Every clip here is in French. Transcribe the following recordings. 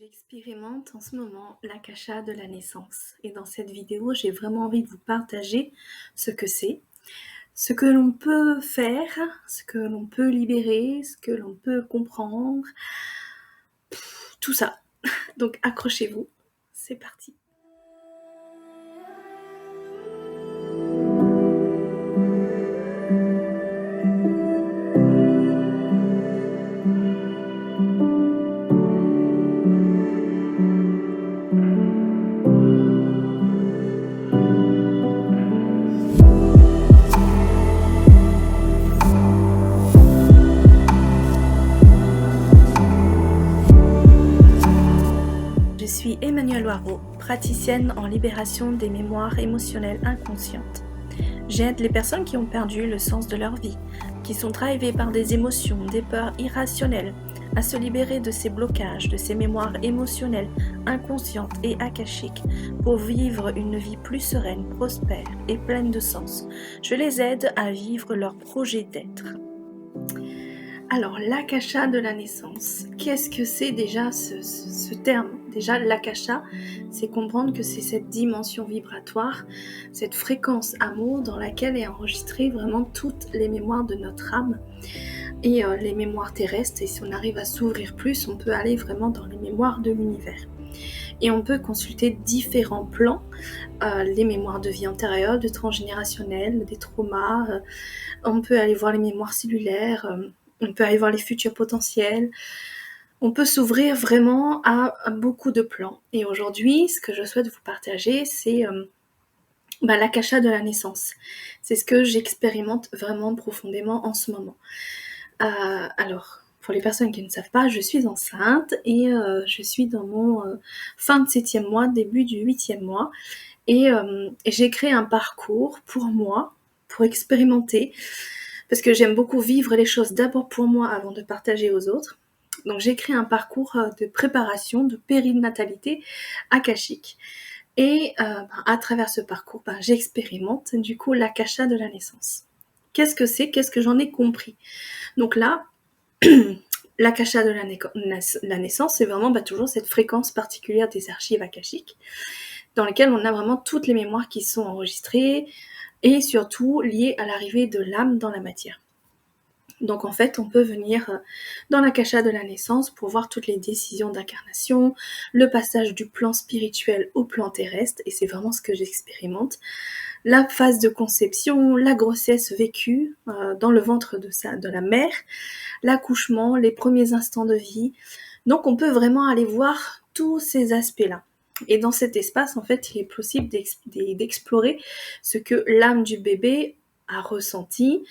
J'expérimente en ce moment l'akasha de la naissance et dans cette vidéo, j'ai vraiment envie de vous partager ce que c'est, ce que l'on peut faire, ce que l'on peut libérer, ce que l'on peut comprendre, tout ça. Donc accrochez-vous, c'est parti. Je suis Emmanuelle Loireau, praticienne en libération des mémoires émotionnelles inconscientes. J'aide les personnes qui ont perdu le sens de leur vie, qui sont drivées par des émotions, des peurs irrationnelles, à se libérer de ces blocages, de ces mémoires émotionnelles inconscientes et akashiques pour vivre une vie plus sereine, prospère et pleine de sens. Je les aide à vivre leur projet d'être. Alors, l'akasha de la naissance, qu'est-ce que c'est déjà ce terme? Déjà, l'akasha, c'est comprendre que c'est cette dimension vibratoire, cette fréquence amour dans laquelle est enregistrée vraiment toutes les mémoires de notre âme et les mémoires terrestres. Et si on arrive à s'ouvrir plus, on peut aller vraiment dans les mémoires de l'univers. Et on peut consulter différents plans, les mémoires de vie antérieure, de transgénérationnelles, des traumas, on peut aller voir les mémoires cellulaires, on peut aller voir les futurs potentiels, on peut s'ouvrir vraiment à beaucoup de plans. Et aujourd'hui, ce que je souhaite vous partager, c'est l'akasha de la naissance. C'est ce que j'expérimente vraiment profondément en ce moment. Alors, pour les personnes qui ne savent pas, je suis enceinte et je suis dans mon fin de 7e mois, début du 8e mois. Et j'ai créé un parcours pour moi, pour expérimenter, parce que j'aime beaucoup vivre les choses d'abord pour moi avant de partager aux autres. Donc j'ai créé un parcours de préparation, de périnatalité akashique. Et à travers ce parcours, j'expérimente du coup l'akasha de la naissance. Qu'est-ce que c'est? Qu'est-ce que j'en ai compris? Donc là, l'akasha de la naissance, c'est vraiment toujours cette fréquence particulière des archives akashiques, dans lesquelles on a vraiment toutes les mémoires qui sont enregistrées, et surtout liées à l'arrivée de l'âme dans la matière. Donc en fait, on peut venir dans l'akasha de la naissance pour voir toutes les décisions d'incarnation, le passage du plan spirituel au plan terrestre, et c'est vraiment ce que j'expérimente. La phase de conception, la grossesse vécue dans le ventre de la mère, l'accouchement, les premiers instants de vie. Donc on peut vraiment aller voir tous ces aspects-là. Et dans cet espace, en fait, il est possible d'explorer ce que l'âme du bébé a ressenti,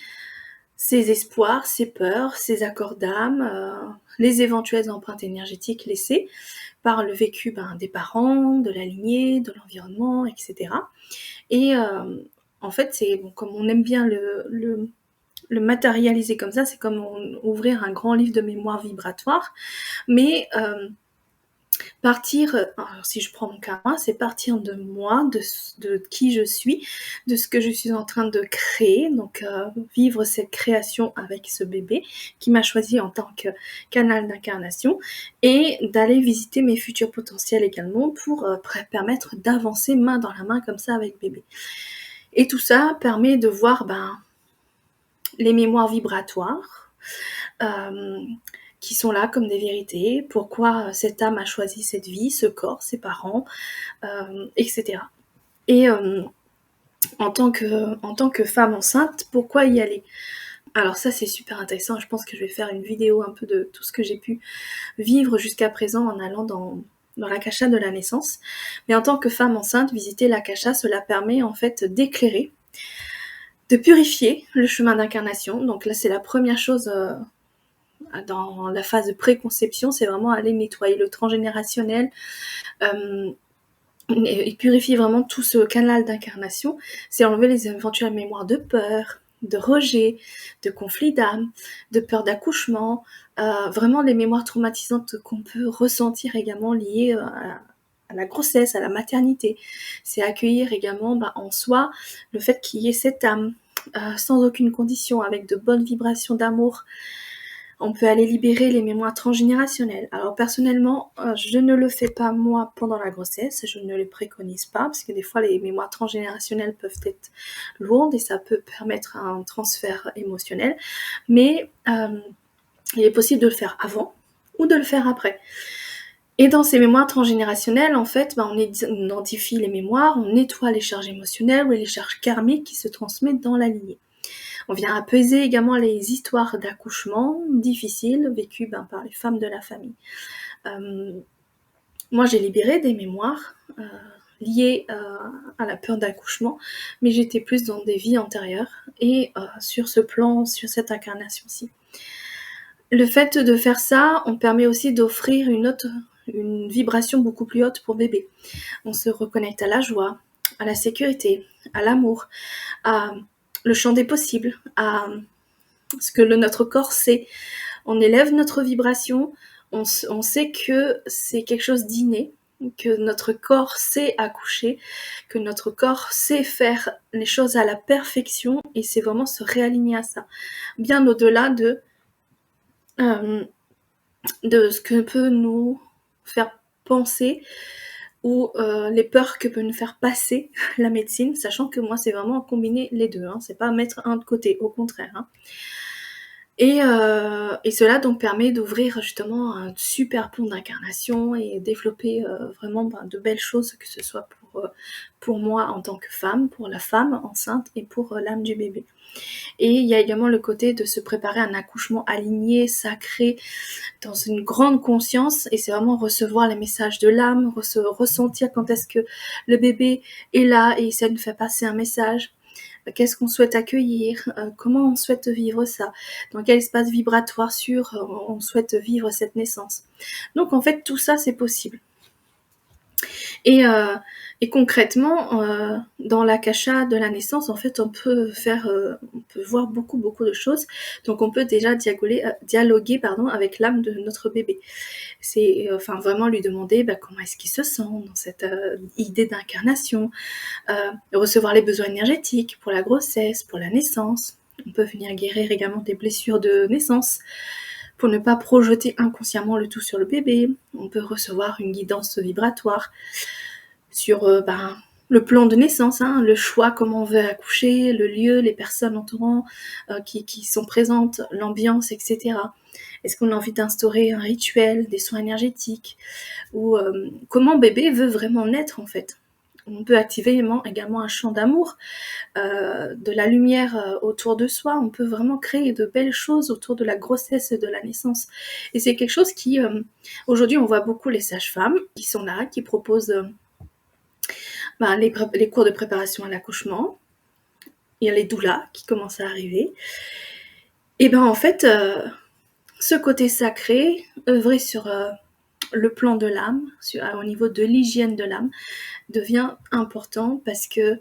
ses espoirs, ses peurs, ses accords d'âme, les éventuelles empreintes énergétiques laissées par le vécu des parents, de la lignée, de l'environnement, etc. Et en fait, c'est comme on aime bien le matérialiser comme ça, c'est comme ouvrir un grand livre de mémoire vibratoire, mais partir, alors si je prends mon cas, c'est partir de moi, de qui je suis, de ce que je suis en train de créer, donc vivre cette création avec ce bébé qui m'a choisi en tant que canal d'incarnation, et d'aller visiter mes futurs potentiels également pour permettre d'avancer main dans la main comme ça avec bébé. Et tout ça permet de voir les mémoires vibratoires, qui sont là comme des vérités, pourquoi cette âme a choisi cette vie, ce corps, ses parents, etc. Et en tant que femme enceinte, pourquoi y aller? Alors ça, c'est super intéressant, je pense que je vais faire une vidéo un peu de tout ce que j'ai pu vivre jusqu'à présent en allant dans l'akasha de la naissance. Mais en tant que femme enceinte, visiter l'akasha, cela permet en fait d'éclairer, de purifier le chemin d'incarnation. Donc là, c'est la première chose dans la phase de préconception, c'est vraiment aller nettoyer le transgénérationnel et purifier vraiment tout ce canal d'incarnation. C'est enlever les éventuelles mémoires de peur, de rejet, de conflit d'âme, de peur d'accouchement, vraiment les mémoires traumatisantes qu'on peut ressentir également liées à la grossesse, à la maternité. C'est accueillir également en soi le fait qu'il y ait cette âme sans aucune condition, avec de bonnes vibrations d'amour, On peut aller libérer les mémoires transgénérationnelles. Alors personnellement, je ne le fais pas moi pendant la grossesse, je ne le préconise pas, parce que des fois les mémoires transgénérationnelles peuvent être lourdes et ça peut permettre un transfert émotionnel. Mais il est possible de le faire avant ou de le faire après. Et dans ces mémoires transgénérationnelles, en fait, on identifie les mémoires, on nettoie les charges émotionnelles ou les charges karmiques qui se transmettent dans la lignée. On vient apaiser également les histoires d'accouchement difficiles vécues par les femmes de la famille. Moi, j'ai libéré des mémoires liées à la peur d'accouchement, mais j'étais plus dans des vies antérieures et sur ce plan, sur cette incarnation-ci. Le fait de faire ça, on permet aussi d'offrir une vibration beaucoup plus haute pour bébé. On se reconnecte à la joie, à la sécurité, à l'amour, à le champ des possibles, à ce que notre corps sait. On élève notre vibration, on sait que c'est quelque chose d'inné, que notre corps sait accoucher, que notre corps sait faire les choses à la perfection, et c'est vraiment se réaligner à ça. Bien au-delà de ce que peut nous faire penser ou les peurs que peut nous faire passer la médecine, sachant que moi c'est vraiment combiner les deux, c'est pas mettre un de côté, au contraire. Et cela donc permet d'ouvrir justement un super pont d'incarnation et développer vraiment de belles choses, que ce soit pour moi en tant que femme, pour la femme enceinte et pour l'âme du bébé. Et il y a également le côté de se préparer à un accouchement aligné, sacré, dans une grande conscience, et c'est vraiment recevoir les messages de l'âme, ressentir quand est-ce que le bébé est là et ça nous fait passer un message. Qu'est-ce qu'on souhaite accueillir, comment on souhaite vivre ça, dans quel espace vibratoire sûr on souhaite vivre cette naissance. Donc en fait tout ça c'est possible. Et concrètement, dans l'akasha de la naissance, en fait, on peut voir beaucoup de choses. Donc, on peut déjà dialoguer, avec l'âme de notre bébé. C'est, vraiment lui demander comment est-ce qu'il se sent dans cette idée d'incarnation, recevoir les besoins énergétiques pour la grossesse, pour la naissance. On peut venir guérir également des blessures de naissance, pour ne pas projeter inconsciemment le tout sur le bébé. On peut recevoir une guidance vibratoire sur le plan de naissance, le choix, comment on veut accoucher, le lieu, les personnes entourant qui sont présentes, l'ambiance, etc. Est-ce qu'on a envie d'instaurer un rituel, des soins énergétiques, ou comment bébé veut vraiment naître en fait. On peut activer également un champ d'amour, de la lumière autour de soi. On peut vraiment créer de belles choses autour de la grossesse et de la naissance. Et c'est quelque chose qui, aujourd'hui, on voit beaucoup les sages-femmes qui sont là, qui proposent les cours de préparation à l'accouchement. Il y a les doulas qui commencent à arriver. Et en fait, ce côté sacré, œuvrer sur le plan de l'âme, au niveau de l'hygiène de l'âme, devient important parce que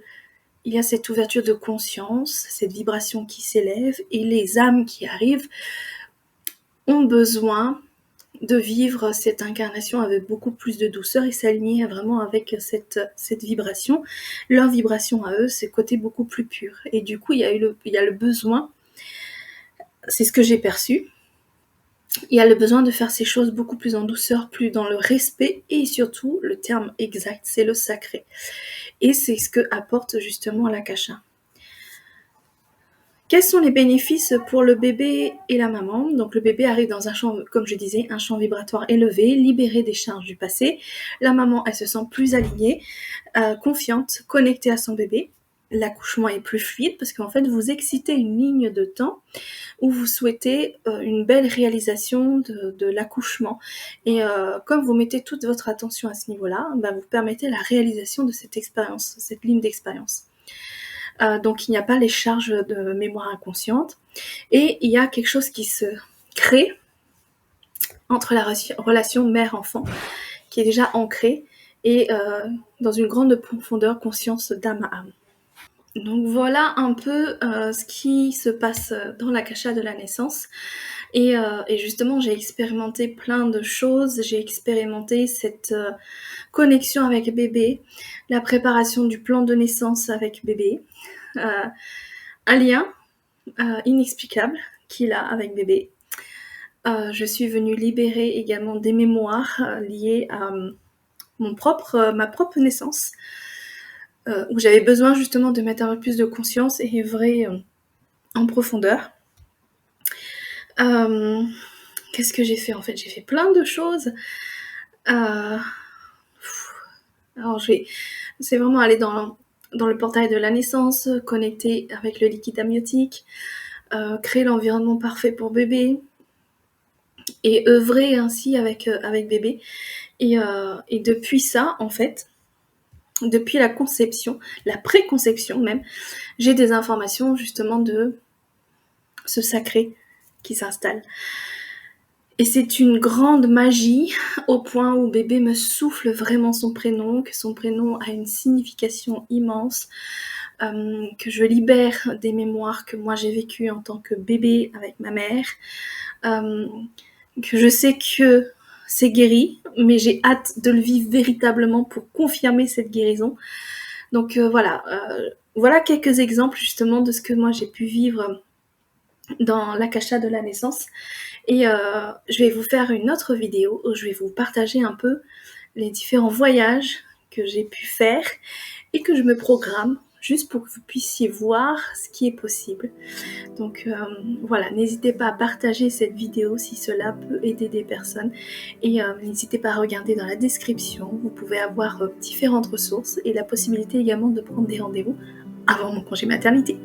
il y a cette ouverture de conscience, cette vibration qui s'élève, et les âmes qui arrivent ont besoin de vivre cette incarnation avec beaucoup plus de douceur et s'aligner vraiment avec cette vibration. Leur vibration à eux, c'est côté beaucoup plus pur. Et du coup, il y a le besoin, c'est ce que j'ai perçu, il y a le besoin de faire ces choses beaucoup plus en douceur, plus dans le respect, et surtout, le terme exact, c'est le sacré. Et c'est ce que apporte justement l'akasha. Quels sont les bénéfices pour le bébé et la maman? Donc le bébé arrive dans un champ, comme je disais, un champ vibratoire élevé, libéré des charges du passé. La maman, elle se sent plus alignée, confiante, connectée à son bébé. L'accouchement est plus fluide parce qu'en fait, vous excitez une ligne de temps où vous souhaitez une belle réalisation de l'accouchement. Et comme vous mettez toute votre attention à ce niveau-là, vous permettez la réalisation de cette expérience, cette ligne d'expérience. Donc il n'y a pas les charges de mémoire inconsciente, et il y a quelque chose qui se crée entre la relation mère-enfant, qui est déjà ancrée, et dans une grande profondeur, conscience d'âme à âme. Donc voilà un peu ce qui se passe dans l'akasha de la naissance. Et justement, j'ai expérimenté plein de choses. J'ai expérimenté cette connexion avec bébé, la préparation du plan de naissance avec bébé, un lien inexplicable qu'il a avec bébé, Je suis venue libérer également des mémoires liées à ma propre naissance, où j'avais besoin justement de mettre un peu plus de conscience et œuvrer en profondeur. Qu'est-ce que j'ai fait en fait? J'ai fait plein de choses. Alors c'est vraiment aller dans le portail de la naissance, connecter avec le liquide amniotique, créer l'environnement parfait pour bébé et œuvrer ainsi avec bébé. Et depuis ça, en fait, depuis la conception, la préconception même, j'ai des informations justement de ce sacré qui s'installe. Et c'est une grande magie au point où bébé me souffle vraiment son prénom, que son prénom a une signification immense, que je libère des mémoires que moi j'ai vécues en tant que bébé avec ma mère, que je sais que c'est guéri, mais j'ai hâte de le vivre véritablement pour confirmer cette guérison. Donc voilà quelques exemples justement de ce que moi j'ai pu vivre dans l'akasha de la naissance. Et je vais vous faire une autre vidéo où je vais vous partager un peu les différents voyages que j'ai pu faire et que je me programme juste pour que vous puissiez voir ce qui est possible. Donc voilà, n'hésitez pas à partager cette vidéo si cela peut aider des personnes et n'hésitez pas à regarder dans la description, vous pouvez avoir différentes ressources et la possibilité également de prendre des rendez-vous avant mon congé maternité.